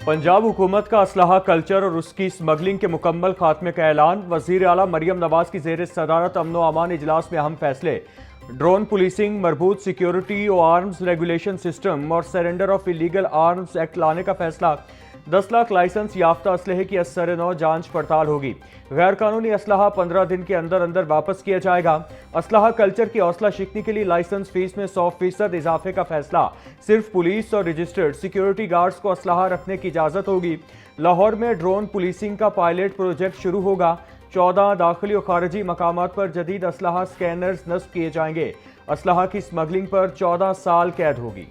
पंजाब हुकूमत का असलहा कल्चर और उसकी स्मगलिंग के मुकम्मल खात्मे का ऐलान। वज़ीर आला मरियम नवाज की ज़ेर सदारत अमन व अमान इजलास में अहम फैसले। ड्रोन पुलिसिंग, मरबूत सिक्योरिटी और आर्म्स रेगुलेशन सिस्टम और surrender of illegal arms act लाने का फैसला। 10 लाख लाइसेंस याफ्ता असलहे की असर नौ जांच पड़ताल होगी। गैर कानूनी असलहा 15 दिन के अंदर अंदर वापस किया जाएगा। असलहा कल्चर की हौसला शिकनी के लिए लाइसेंस फीस में 100% इजाफे का फैसला। सिर्फ पुलिस और रजिस्टर्ड सिक्योरिटी गार्ड्स को असलहा रखने की इजाजत होगी। लाहौर में ड्रोन पुलिसिंग का पायलट प्रोजेक्ट शुरू होगा। 14 दाखिली और खारजी मकामात पर जदीद असलहा स्कैनर्स नस्ब किए जाएंगे। असलहा की स्मगलिंग पर 14 साल कैद होगी।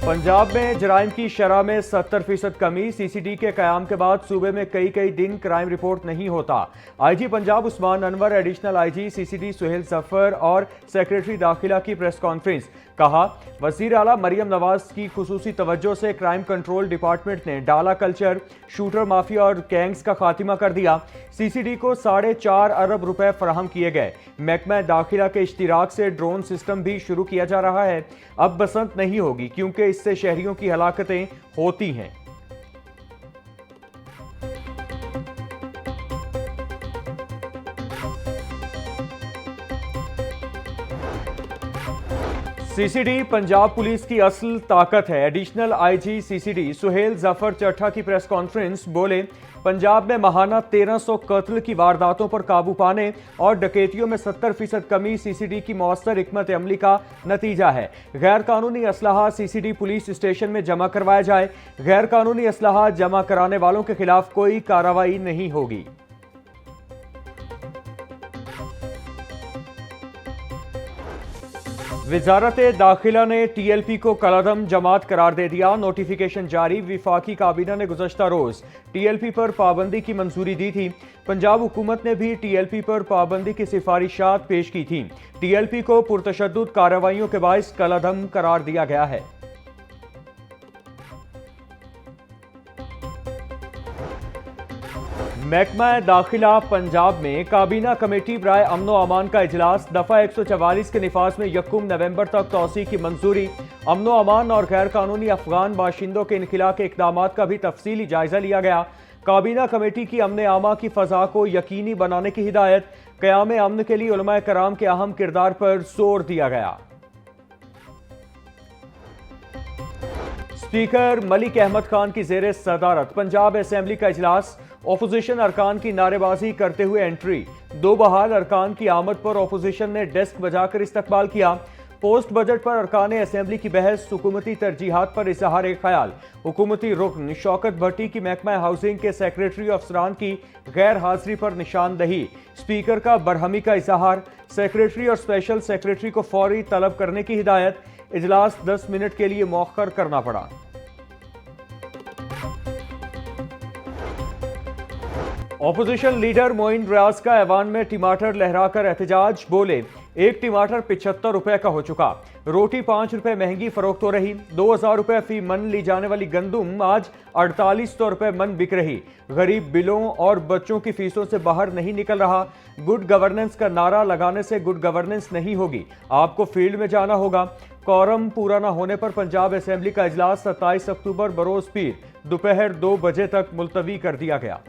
पंजाब में जराइम की शरह में 70% कमी। सीसीडी के कयाम के बाद सूबे में कई दिन क्राइम रिपोर्ट नहीं होता। IG Punjab Usman Anwar, additional IG CCD Suhail Zafar और सेक्रेटरी दाखिला की प्रेस कॉन्फ्रेंस। कहा, वज़ीर आला मरियम नवाज की खुसूसी तवज्जो से क्राइम कंट्रोल डिपार्टमेंट ने डाला कल्चर, शूटर माफिया और गैंग्स का खात्मा कर दिया। सीसीडी को 4.5 अरब रुपए फराहम किए गए। महकमा दाखिला के इश्तिराक से ड्रोन सिस्टम भी शुरू किया जा रहा है। अब बसंत नहीं होगी क्योंकि इससे शहरियों की हलाकतें होती हैं। सीसीडी पंजाब पुलिस की असल ताकत है। Additional IG CCD Suhail Zafar Chattha की प्रेस कॉन्फ्रेंस। बोले, पंजाब में माहाना 1300 कत्ल की वारदातों पर काबू पाने और डकैतियों में 70% कमी सीसीडी की मौसर हिकमत अमली का नतीजा है। गैर कानूनी असलहा सीसीडी पुलिस स्टेशन में जमा करवाया जाए। गैर कानूनी असलहा जमा कराने वालों के खिलाफ कोई कार्रवाई नहीं होगी। वजारत दाखिला ने टीएलपी को कलअदम जमात करार दे दिया। नोटिफिकेशन जारी। विफाकी काबीना ने गुज़श्ता रोज टीएलपी पर पाबंदी की मंजूरी दी थी। पंजाब हुकूमत ने भी टीएलपी पर पाबंदी की सिफारिशात पेश की थी। टीएलपी को पुरतशद्दुद कार्रवाइयों के बाइस कलअदम करार दिया गया है। महकमा दाखिला पंजाब में काबीना कमेटी बराए अमन व अमान का इजलास। दफा 144 के निफाज में 1 नवंबर तक तोसी की मंजूरी। अमन व अमान और गैर कानूनी अफगान बाशिंदों के इनखिला के इकदाम का भी तफसीली जायजा लिया गया। काबीना कमेटी की अमन आमा की फजा को यकीनी बनाने की हिदायत। क़याम अमन के लिए उलमाए कराम के अहम किरदार पर जोर दिया गया। स्पीकर मलिक अहमद खान की ज़ेर सदारत पंजाब असेंबली का इजलास। ऑपोजिशन अरकान की नारेबाजी करते हुए एंट्री। 2 बहाल अरकान की आमद पर ऑपोजिशन ने डेस्क बजाकर इस्तकबाल किया। पोस्ट बजट पर अरकान असेंबली की बहस। हुकूमती तरजीहात पर इजहार ख्याल। हुकूमती रुकन शौकत भट्टी की महकमा हाउसिंग के सेक्रेटरी अफसरान की गैर हाजिरी पर निशानदही। स्पीकर का बरहमी का इजहार। सेक्रेटरी और स्पेशल सेक्रेटरी को फौरी तलब करने की हिदायत। इजलास 10 मिनट के लिए मौखर करना पड़ा। ऑपोजिशन लीडर मोइन रियाज का ऐवान में टमाटर लहराकर एहतजाज। बोले, एक टमाटर 75 रुपए का हो चुका। रोटी 5 रुपए महंगी फरोख्त हो रही। 2000 रुपए फी मन ली जाने वाली गंदुम आज 4800 रुपए मन बिक रही। गरीब बिलों और बच्चों की फीसों से बाहर नहीं निकल रहा। गुड गवर्नेंस का नारा लगाने से गुड गवर्नेंस नहीं होगी, आपको फील्ड में जाना होगा। कोरम पूरा न होने पर पंजाब असेंबली का इजलास 27 अक्टूबर बरोज पीर दोपहर 2 बजे तक मुलतवी कर दिया गया।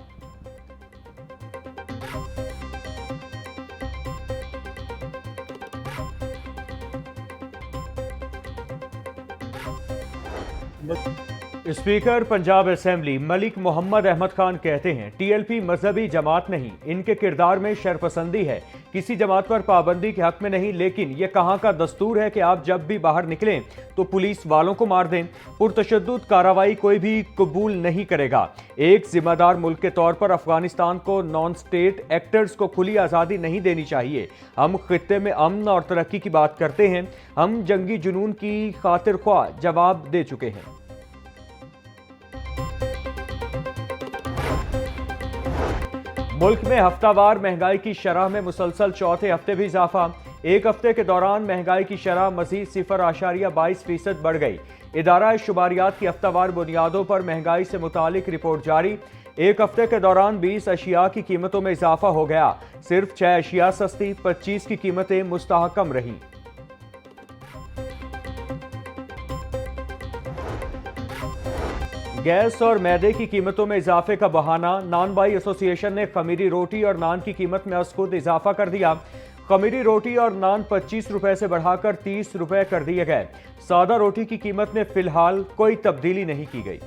स्पीकर पंजाब असेंबली मलिक मोहम्मद अहमद खान कहते हैं, टीएलपी मजहबी जमात नहीं, इनके किरदार में शरपसंदी है। किसी जमात पर पाबंदी के हक में नहीं, लेकिन यह कहां का दस्तूर है कि आप जब भी बाहर निकलें तो पुलिस वालों को मार दें। पुरतशद्दुद कार्रवाई कोई भी कबूल नहीं करेगा। एक जिम्मेदार मुल्क के तौर पर अफगानिस्तान को नॉन स्टेट एक्टर्स को खुली आज़ादी नहीं देनी चाहिए। हम खित्ते में अमन और तरक्की की बात करते हैं। हम जंगी जुनून की खातिर ख्वाह जवाब दे चुके हैं। मुल्क में हफ्तावार महंगाई की शरह में मुसलसल चौथे हफ्ते भी इजाफा। एक हफ्ते के दौरान महंगाई की शरह मजीद 0.22% बढ़ गई। इदारा शुमारियात की हफ्तावार बुनियादों पर महंगाई से मुतालिक रिपोर्ट जारी। एक हफ्ते के दौरान 20 अशिया की कीमतों में इजाफा हो गया। सिर्फ 6 अशिया सस्ती, 25 की कीमतें मुस्तहकम रहीं। गैस और मैदे की कीमतों में इजाफे का बहाना। नान बाई एसोसिएशन ने खमीरी रोटी और नान की कीमत में अज खुद इजाफा कर दिया। खमीरी रोटी और नान 25 रुपए से बढ़ाकर 30 रुपए कर दिए गए। सादा रोटी की कीमत में फिलहाल कोई तब्दीली नहीं की गई।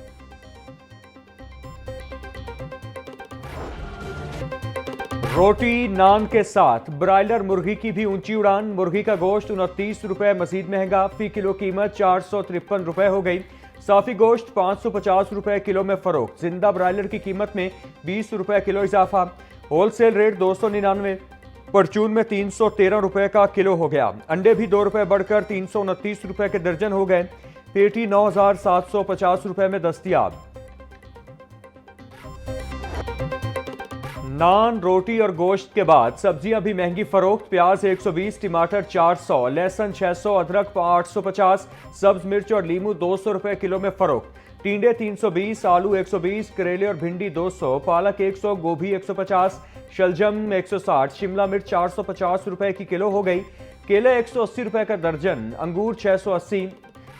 रोटी नान के साथ ब्रायलर मुर्गी की भी ऊंची उड़ान। मुर्गी का गोश्त 29 रुपए मजीद महंगा, फी किलो कीमत 453 रुपए हो गई। साफी गोश्त 550 रुपए किलो में फरोख्त। जिंदा ब्रायलर की कीमत में 20 रुपए किलो इजाफा। Wholesale rate 299। परचून में 313 रुपए का किलो हो गया। अंडे भी 2 रुपए बढ़कर 329 रुपए के दर्जन हो गए। पेटी 9,750 रुपए में दस्तयाब। नान, रोटी और गोश्त के बाद सब्जियां भी महंगी फरोख्त। प्याज 120, टमाटर 400, लहसुन 600, अदरक 850, सब्ज मिर्च और लीमू 200 रुपए किलो में फरोख्त। टिंडे 320, आलू 120, करेले और भिंडी 200, पालक 100, गोभी 150, शलजम 160, शिमला मिर्च 450 रुपए की किलो हो गई। केले 180 रुपए का दर्जन, अंगूर 680,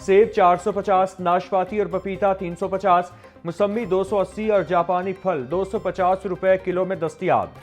सेब 450, नाशपाती और पपीता 350, मौसम्मी 280 और जापानी फल 250 रुपए किलो में दस्तयाब।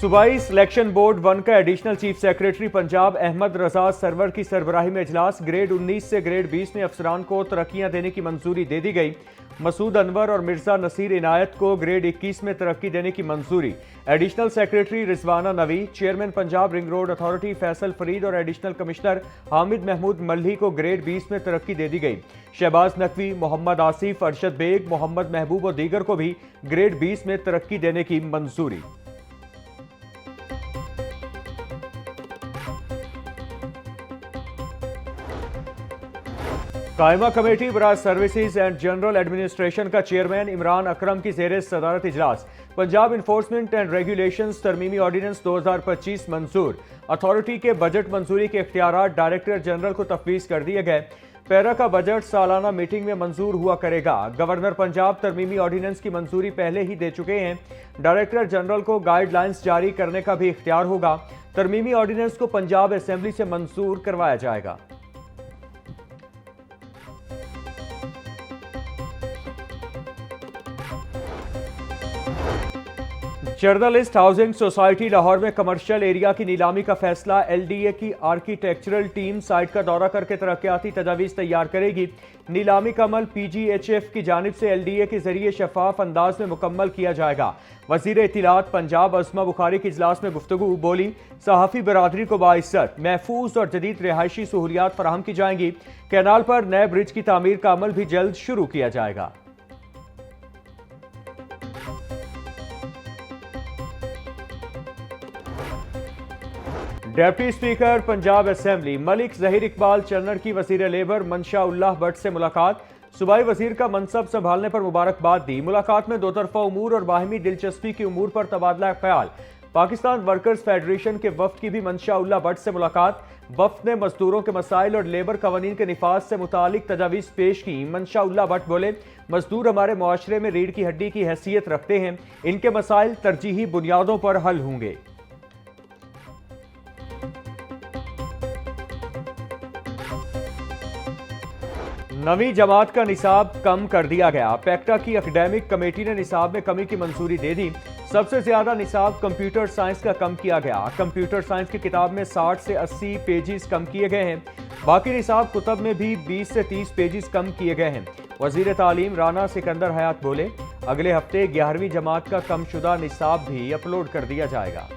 सूबाई सिलेक्शन बोर्ड 1 का additional chief secretary Punjab Ahmad Raza Sarwar की सरबराही में इजलास। ग्रेड 19 से ग्रेड 20 में अफसरान को तरक्कियां देने की मंजूरी दे दी गई। मसूद अनवर और मिर्जा नसीर इनायत को ग्रेड 21 में तरक्की देने की मंजूरी। Additional secretary Rizwana Navi, chairman Punjab ring road authority Faisal Farid और एडिशनल कमिश्नर हामिद महमूद मल्ही को ग्रेड 20 में तरक्की दे दी गई। शहबाज नकवी, मोहम्मद आसिफ, अरशद बेग, मोहम्मद महबूब और दीगर को भी ग्रेड 20 में तरक्की देने की मंजूरी। कायमा कमेटी बराज सर्विसेज एंड जनरल एडमिनिस्ट्रेशन का चेयरमैन इमरान अकरम की जेर सदारत इजलास। पंजाब इन्फोर्समेंट एंड रेगुलेशंस तरमीमी ऑर्डिनेंस 2025 मंजूर। अथॉरिटी के बजट मंजूरी के इख्तियारात डायरेक्टर जनरल को तफवीज कर दिए गए। पैरा का बजट सालाना मीटिंग में मंजूर हुआ करेगा। गवर्नर पंजाब तरमीमी ऑर्डिनेंस की मंजूरी पहले ही दे चुके हैं। डायरेक्टर जनरल को गाइडलाइंस जारी करने का भी इख्तियार होगा। तरमीमी ऑर्डिनेंस को पंजाब असेंबली से मंजूर करवाया जाएगा। जर्नलिस्ट हाउसिंग सोसाइटी लाहौर में कमर्शियल एरिया की नीलामी का फैसला। एलडीए की आर्किटेक्चरल टीम साइट का दौरा करके तरक्याती तजावीज़ तैयार करेगी। नीलामी का अमल पीजीएचएफ की जानिब से एलडीए के जरिए शफाफ अंदाज में मुकम्मल किया जाएगा। वजीर इत्तलात पंजाब अस्मा बुखारी की इजलास में गुफ्तगू बोली, सहाफ़ी बरादरी को बाइज्जत महफूज और जदीद रिहायशी सहूलियात फराहम की जाएंगी। कैनाल पर नए ब्रिज की तामीर का अमल भी जल्द शुरू किया जाएगा। Deputy speaker Punjab assembly Malik Zaheer Iqbal Channar की वजीर लेबर मंशा उल्लाह भट्ट से मुलाकात। सूबाई वजीर का मनसब संभालने पर मुबारकबाद दी। मुलाकात में दो तरफा उमूर और बाहिमी दिलचस्पी की उमूर पर तबादला ख्याल। पाकिस्तान वर्कर्स फेडरेशन के वफ्द की भी मंशा उल्लाह भट्ट से मुलाकात। वफ्द ने मजदूरों के मसाइल और लेबर कवानीन के निफाज से मुतालिक तजावीज़ पेश की। मंशा उल्लाह भट्ट बोले, मजदूर हमारे मुआशरे में रीढ़ की हड्डी की हैसियत रखते हैं। इनके मसाइल तरजीही बुनियादों पर हल होंगे। नवी जमात का निसाब कम कर दिया गया। पैक्टा की एकेडमिक कमेटी ने निसाब में कमी की मंजूरी दे दी। सबसे ज्यादा निसाब कंप्यूटर साइंस का कम किया गया। कंप्यूटर साइंस की किताब में 60 से 80 पेजेस कम किए गए हैं। बाकी निसाब कुतब में भी 20 से 30 पेजेस कम किए गए हैं। वजीर तालीम राना सिकंदर हयात बोले, अगले हफ्ते 11वीं जमात का कमशुदा निसाब भी अपलोड कर दिया जाएगा।